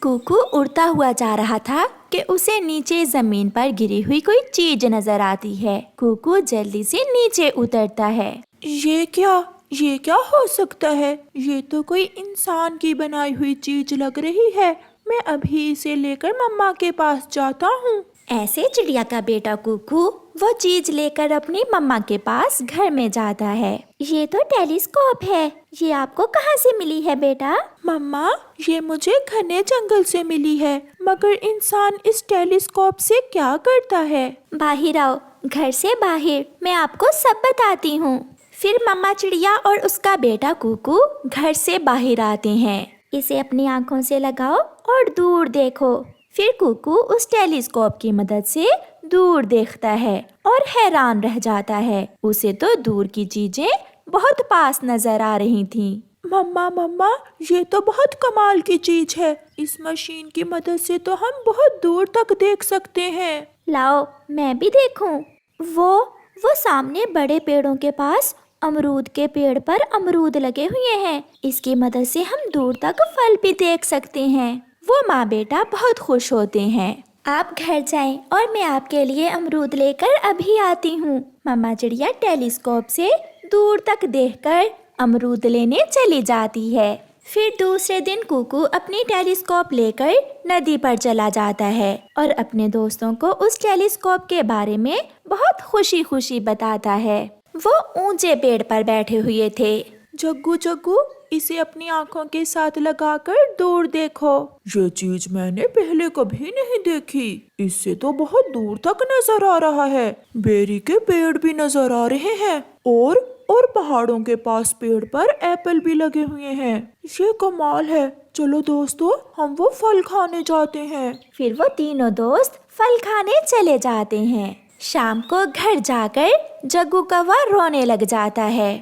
कुकू उड़ता हुआ जा रहा था कि उसे नीचे जमीन पर गिरी हुई कोई चीज नजर आती है। कुकू जल्दी से नीचे उतरता है। ये क्या हो सकता है? ये तो कोई इंसान की बनाई हुई चीज लग रही है। मैं अभी इसे लेकर मम्मा के पास जाता हूँ। ऐसे चिड़िया का बेटा कुकू वो चीज लेकर अपनी मम्मा के पास घर में जाता है। ये तो टेलीस्कोप है। ये आपको कहाँ से मिली है बेटा? मम्मा, ये मुझे घने जंगल से मिली है। मगर इंसान इस टेलीस्कोप से क्या करता है? बाहर आओ, घर से बाहर, मैं आपको सब बताती हूँ। फिर मम्मा चिड़िया और उसका बेटा कुकू घर से बाहर आते हैं। इसे अपनी आँखों से लगाओ और दूर देखो। फिर कुकू उस टेलीस्कोप की मदद से दूर देखता है और हैरान रह जाता है। उसे तो दूर की चीजें बहुत पास नजर आ रही थीं। मम्मा, ये तो बहुत कमाल की चीज है। इस मशीन की मदद से तो हम बहुत दूर तक देख सकते हैं। लाओ, मैं भी देखूं। वो सामने बड़े पेड़ों के पास अमरूद के पेड़ पर अमरूद लगे हुए हैं। इसकी मदद से हम दूर तक फल भी देख सकते हैं। वो माँ बेटा बहुत खुश होते हैं। आप घर जाएं और मैं आपके लिए अमरूद लेकर अभी आती हूँ। मम्मा चिड़िया टेलीस्कोप से दूर तक देखकर अमरूद लेने चली जाती है। फिर दूसरे दिन कुकू अपनी टेलीस्कोप लेकर नदी पर चला जाता है और अपने दोस्तों को उस टेलीस्कोप के बारे में बहुत खुशी खुशी बताता है। वो ऊंचे पेड़ पर बैठे हुए थे। जग्गू, इसे अपनी आँखों के साथ लगाकर दूर देखो। ये चीज मैंने पहले कभी नहीं देखी। इससे तो बहुत दूर तक नजर आ रहा है। बेरी के पेड़ भी नजर आ रहे हैं और पहाड़ों के पास पेड़ पर एप्पल भी लगे हुए हैं। ये कमाल है। चलो दोस्तों, हम वो फल खाने जाते हैं। फिर वो तीनों दोस्त फल खाने चले जाते हैं। शाम को घर जाकर जग्गू कौवा रोने लग जाता है।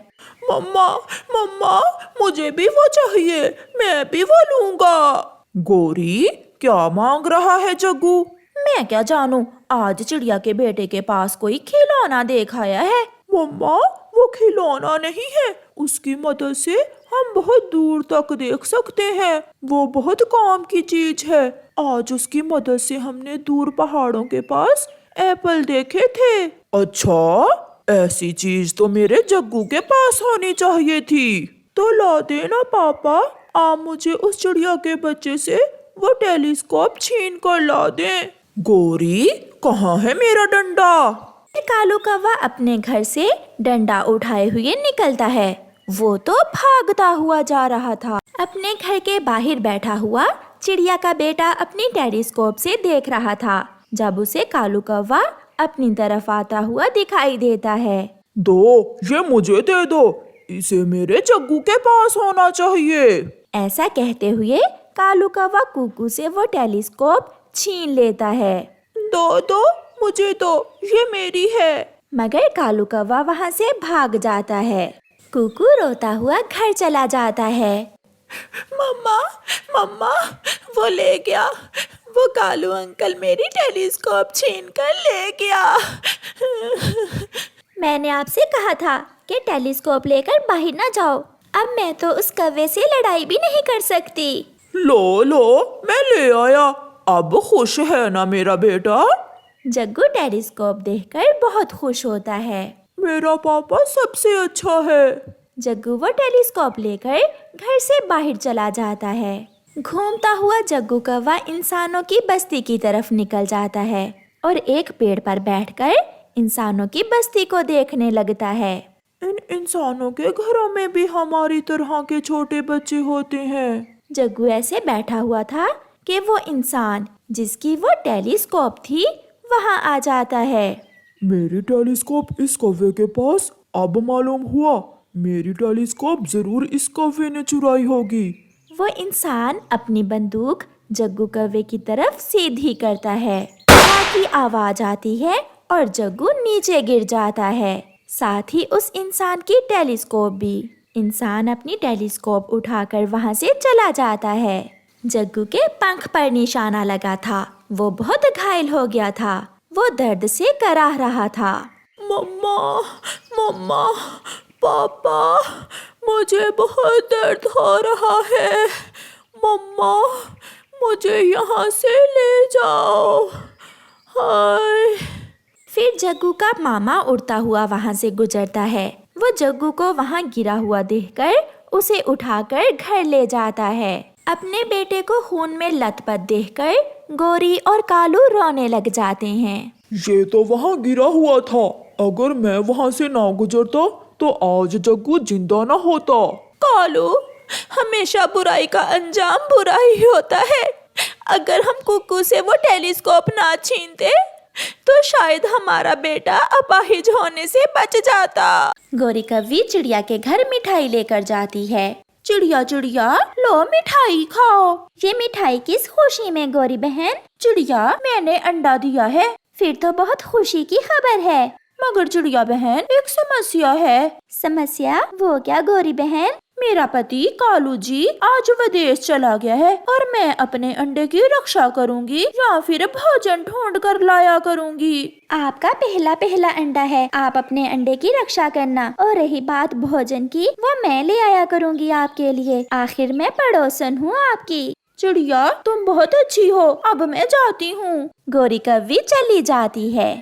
मम्मा, मुझे भी वो चाहिए। मैं भी वो लूंगा। गोरी, क्या मांग रहा है जग्गू? मैं क्या जानूं, आज चिड़िया के बेटे के पास कोई खिलौना देख आया है। मम्मा, वो खिलौना नहीं है। उसकी मदद से हम बहुत दूर तक देख सकते हैं। वो बहुत काम की चीज है। आज उसकी मदद से हमने दूर पहाड़ों के पास एप्पल देखे थे। अच्छा, ऐसी चीज तो मेरे जग्गू के पास होनी चाहिए थी। तो ला देना पापा। आप मुझे उस चिड़िया के बच्चे से वो टेलीस्कोप छीन कर ला दें। गोरी, कहाँ है मेरा डंडा? कालू कौवा अपने घर से डंडा उठाए हुए निकलता है। वो तो भागता हुआ जा रहा था। अपने घर के बाहर बैठा हुआ चिड़िया का बेटा अपनी टेलीस्कोप से देख रहा था जब उसे कालू कौवा अपनी तरफ आता हुआ दिखाई देता है। ये मुझे दे दो। इसे मेरे जग्गू के पास होना चाहिए। ऐसा कहते हुए कालू कौवा कुकू से वो टेलीस्कोप छीन लेता है। दो, मुझे दो, ये मेरी है। मगर कालू कौवा वहाँ से भाग जाता है। कुकू रोता हुआ घर चला जाता है। मम्मा, वो ले गया। वो कालू अंकल मेरी टेलीस्कोप छीन कर ले गया। मैंने आपसे कहा था कि टेलीस्कोप लेकर बाहर ना जाओ। अब मैं तो उस कौवे से लड़ाई भी नहीं कर सकती। लो, मैं ले आया। अब खुश है ना मेरा बेटा? जग्गू टेलीस्कोप देखकर बहुत खुश होता है। मेरा पापा सबसे अच्छा है। जग्गू वो टेलीस्कोप लेकर घर से बाहर चला जाता है। घूमता हुआ जग्गू कौवा इंसानों की बस्ती की तरफ निकल जाता है और एक पेड़ पर बैठकर इंसानों की बस्ती को देखने लगता है। इन इंसानों के घरों में भी हमारी तरह के छोटे बच्चे होते हैं। जग्गू ऐसे बैठा हुआ था कि वो इंसान जिसकी वो टेलीस्कोप थी वहाँ आ जाता है। मेरी टेलीस्कोप इस कौवे के पास अब मालूम हुआ। मेरी टेलीस्कोप जरूर इस कौवे ने चुराई होगी। वो इंसान अपनी बंदूक जग्गू कौवे की तरफ सीधी करता है। की आवाज आती है और जग्गू नीचे गिर जाता है। साथ ही उस इंसान की टेलीस्कोप भी। इंसान अपनी टेलीस्कोप उठाकर वहाँ से चला जाता है। जग्गू के पंख पर निशाना लगा था। वो बहुत घायल हो गया था। वो दर्द से कराह रहा था। मम्मा, पापा, मुझे बहुत दर्द हो रहा है। मम्मा, मुझे यहाँ से ले जाओ। हाय। फिर जग्गू का मामा उड़ता हुआ वहाँ से गुजरता है। वो जग्गू को वहाँ गिरा हुआ देखकर उसे उठाकर घर ले जाता है। अपने बेटे को खून में लथपथ देखकर गोरी और कालू रोने लग जाते हैं। ये तो वहाँ गिरा हुआ था, अगर मैं वहाँ से ना गुजरता तो आज जग्गू जिंदा ना होता। कालू, हमेशा बुराई का अंजाम बुरा ही होता है। अगर हम कुक्कू से वो टेलीस्कोप ना छीनते तो शायद हमारा बेटा अपाहिज होने से बच जाता। गोरी कव्वी चिड़िया के घर मिठाई लेकर जाती है। चिड़िया चिड़िया, लो मिठाई खाओ। ये मिठाई किस खुशी में गोरी बहन? चिड़िया, मैंने अंडा दिया है। फिर तो बहुत खुशी की खबर है। मगर चिड़िया बहन, एक समस्या है। समस्या? वो क्या गोरी बहन? मेरा पति कालू जी आज विदेश चला गया है और मैं अपने अंडे की रक्षा करूंगी या फिर भोजन ढूंढ कर लाया करूंगी। आपका पहला अंडा है, आप अपने अंडे की रक्षा करना। और रही बात भोजन की, वो मैं ले आया करूंगी आपके लिए। आखिर मैं पड़ोसन हूँ आपकी। चिड़िया, तुम बहुत अच्छी हो, अब मैं जाती हूँ। गोरी कव्वी चली जाती है।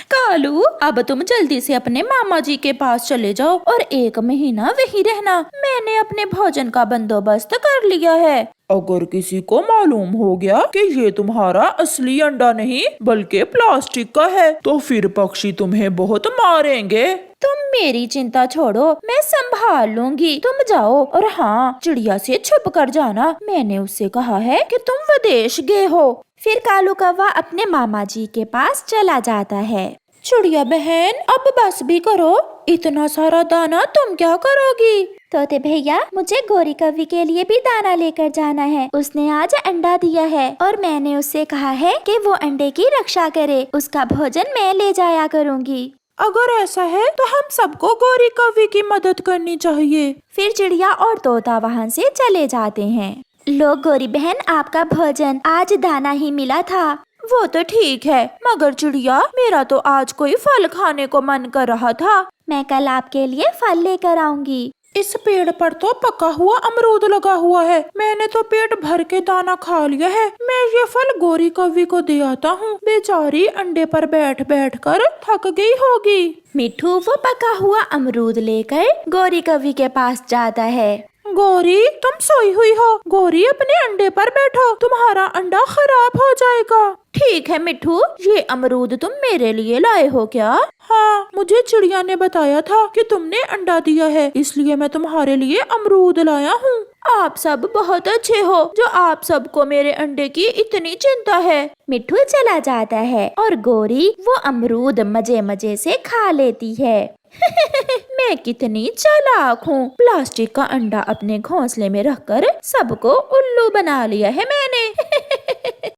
कालू, अब तुम जल्दी से अपने मामा जी के पास चले जाओ और 1 महीना वहीं रहना। मैंने अपने भोजन का बंदोबस्त कर लिया है। अगर किसी को मालूम हो गया कि ये तुम्हारा असली अंडा नहीं बल्कि प्लास्टिक का है तो फिर पक्षी तुम्हें बहुत मारेंगे। तुम मेरी चिंता छोड़ो, मैं संभाल लूंगी। तुम जाओ, और हाँ, चिड़िया से छुप कर जाना। मैंने उससे कहा है कि तुम विदेश गए हो। फिर कालू कौवा अपने मामा जी के पास चला जाता है। चिड़िया बहन, अब बस भी करो, इतना सारा दाना तुम क्या करोगी? तोते भैया, मुझे गोरी कव्वी के लिए भी दाना लेकर जाना है। उसने आज अंडा दिया है और मैंने उससे कहा है कि वो अंडे की रक्षा करे। उसका भोजन मैं ले जाया करूँगी। अगर ऐसा है तो हम सबको गोरी कव्वी की मदद करनी चाहिए। फिर चिड़िया और तोता वहाँ से चले जाते हैं। लो गोरी बहन, आपका भोजन। आज दाना ही मिला था। वो तो ठीक है, मगर चिड़िया, मेरा तो आज कोई फल खाने को मन कर रहा था। मैं कल आपके लिए फल लेकर आऊंगी। इस पेड़ पर तो पका हुआ अमरूद लगा हुआ है। मैंने तो पेट भर के दाना खा लिया है। मैं ये फल गोरी कव्वी को दे आता हूँ। बेचारी अंडे पर बैठ बैठ कर थक गई होगी। मिट्ठू वो पका हुआ अमरूद लेकर गोरी कव्वी के पास जाता है। गोरी, तुम सोई हुई हो। गोरी, अपने अंडे पर बैठो, तुम्हारा अंडा खराब हो जाएगा। ठीक है मिट्ठू, ये अमरूद तुम मेरे लिए लाए हो क्या? हाँ, मुझे चिड़िया ने बताया था कि तुमने अंडा दिया है, इसलिए मैं तुम्हारे लिए अमरूद लाया हूँ। आप सब बहुत अच्छे हो जो आप सबको मेरे अंडे की इतनी चिंता है। मिट्ठू चला जाता है और गोरी वो अमरूद मजे मजे से खा लेती है। मैं कितनी चालाक हूँ। प्लास्टिक का अंडा अपने घोंसले में रखकर सबको उल्लू बना लिया है मैंने।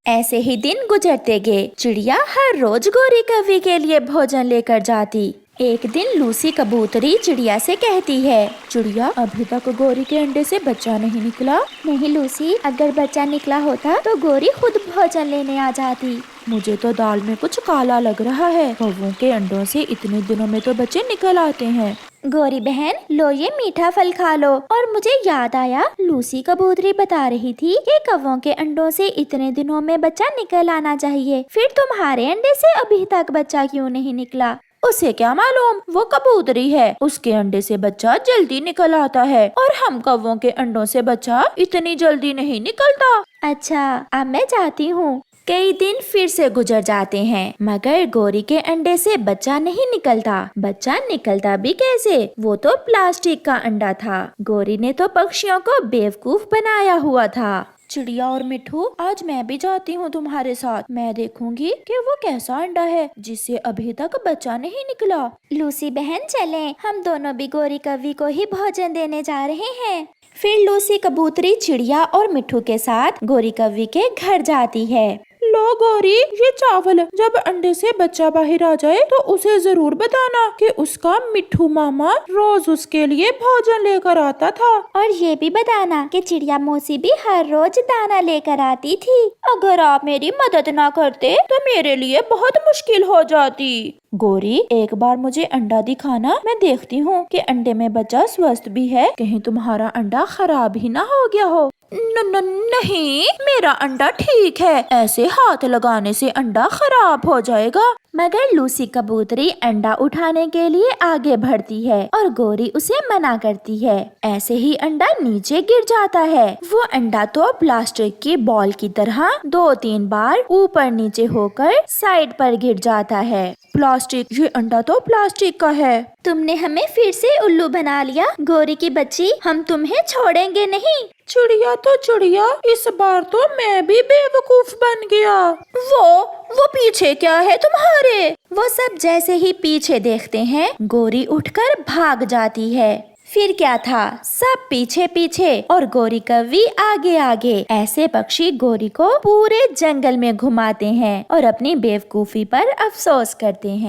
ऐसे ही दिन गुजरते गए। चिड़िया हर रोज गोरी कव्वी के लिए भोजन लेकर जाती। एक दिन लूसी कबूतरी चिड़िया से कहती है, चिड़िया, अभी तक गोरी के अंडे से बच्चा नहीं निकला। नहीं लूसी, अगर बच्चा निकला होता तो गोरी खुद भोजन लेने आ जाती। मुझे तो दाल में कुछ काला लग रहा है। कौवों के अंडों से इतने दिनों में तो बच्चे निकल आते हैं। गोरी बहन, लो ये मीठा फल खा लो। और मुझे याद आया, लूसी कबूतरी बता रही थी कि कौवों के अंडों से इतने दिनों में बच्चा निकल आना चाहिए। फिर तुम्हारे अंडे से अभी तक बच्चा क्यों नहीं निकला? उसे क्या मालूम, वो कबूतरी है। उसके अंडे से बच्चा जल्दी निकल आता है और हम कौवों के अंडों से बच्चा इतनी जल्दी नहीं निकलता। अच्छा, अब मैं जाती हूँ। कई दिन फिर से गुजर जाते हैं, मगर गोरी के अंडे से बच्चा नहीं निकलता। बच्चा निकलता भी कैसे? वो तो प्लास्टिक का अंडा था। गोरी ने तो पक्षियों को बेवकूफ बनाया हुआ था। चिड़िया और मिट्ठू, आज मैं भी जाती हूँ तुम्हारे साथ। मैं देखूंगी कि वो कैसा अंडा है जिससे अभी तक बच्चा नहीं निकला। लूसी बहन, चलें, हम दोनों भी गोरी कव्वी को ही भोजन देने जा रहे हैं। फिर लूसी कबूतरी चिड़िया और मिट्ठू के साथ गोरी कव्वी के घर जाती है। लो गोरी, ये चावल, जब अंडे से बच्चा बाहर आ जाए तो उसे जरूर बताना कि उसका मिट्ठू मामा रोज उसके लिए भोजन लेकर आता था। और ये भी बताना कि चिड़िया मौसी भी हर रोज दाना लेकर आती थी। अगर आप मेरी मदद ना करते तो मेरे लिए बहुत मुश्किल हो जाती। गोरी, एक बार मुझे अंडा दिखाना, मैं देखती हूँ कि अंडे में बच्चा स्वस्थ भी है, कहीं तुम्हारा अंडा खराब ही ना हो गया हो। नहीं, मेरा अंडा ठीक है, ऐसे हाथ लगाने से अंडा खराब हो जाएगा। मगर लूसी कबूतरी अंडा उठाने के लिए आगे बढ़ती है और गोरी उसे मना करती है। ऐसे ही अंडा नीचे गिर जाता है। वो अंडा तो प्लास्टिक की बॉल की तरह 2-3 बार ऊपर नीचे होकर साइड पर गिर जाता है। प्लास्टिक, ये अंडा तो प्लास्टिक का है। तुमने हमें फिर से उल्लू बना लिया गोरी की बच्ची, हम तुम्हें छोड़ेंगे नहीं। चिड़िया तो चिड़िया, इस बार तो मैं भी बेवकूफ बन गया। वो पीछे क्या है तुम्हारे? वो सब जैसे ही पीछे देखते हैं, गोरी उठकर भाग जाती है। फिर क्या था, सब पीछे पीछे और गोरी कौवी आगे आगे। ऐसे पक्षी गोरी को पूरे जंगल में घुमाते हैं और अपनी बेवकूफी पर अफसोस करते हैं।